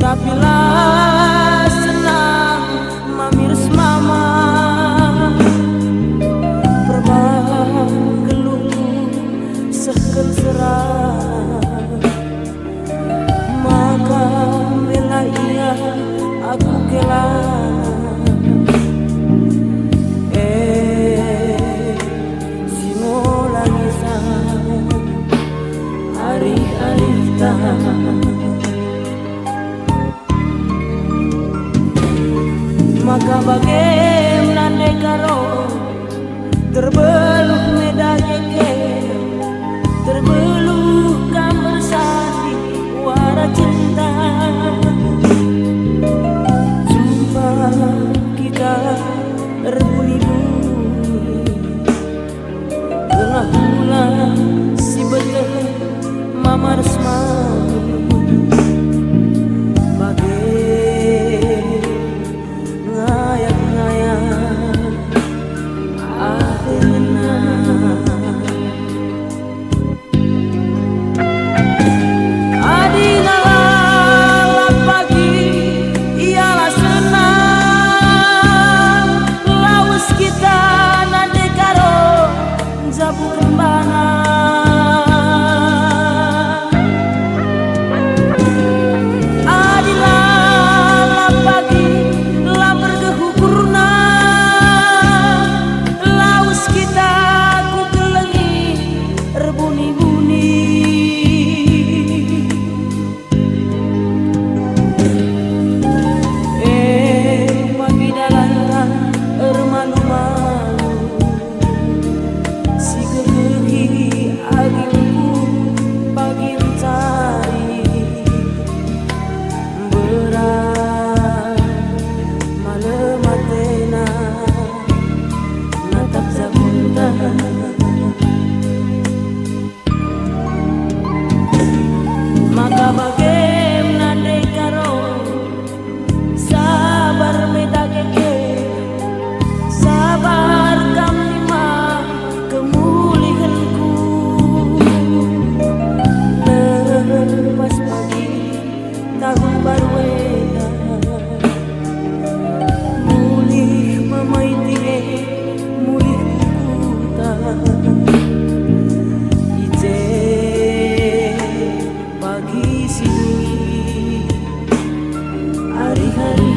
Tapilah senang mamirs mama berbang geluh sehken serang maka bela ia aku kelang simolangisan hari-hari maka bagaimana negaro terbeluh medanya ke terbeluh kamar sati wara cinta jumpa kita berbunyi-bunyi telah bulan si betul mamar semami maka bagaimana dekaro sabar medakeke sabar kami mah kemulihanku lepas pagi tahun baru mulih mamaiti mulih kuta hari-hari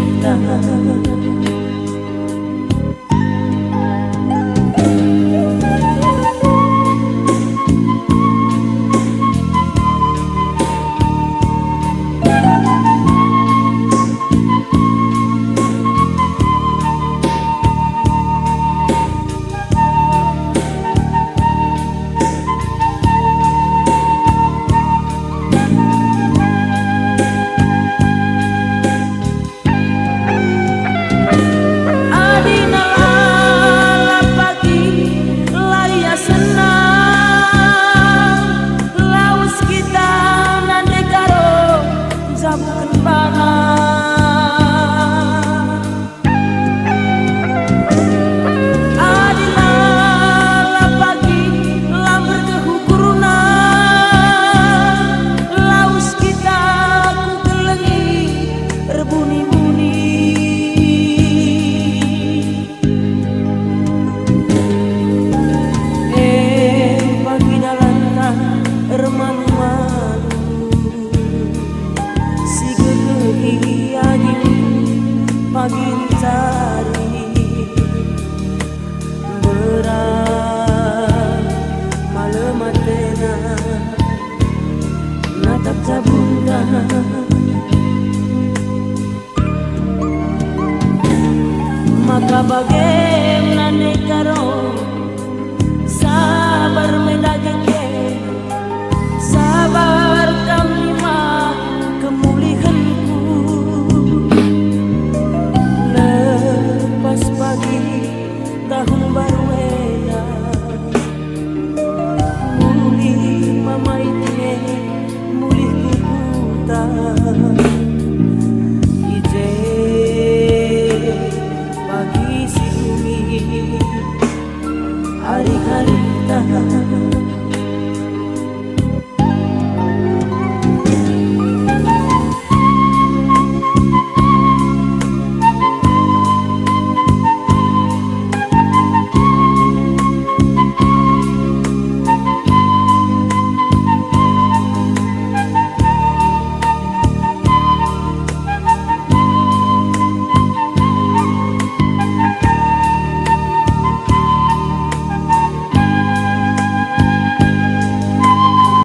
pagi cari berat malam matena natap cabunda maka bagaimana hari-hari tahan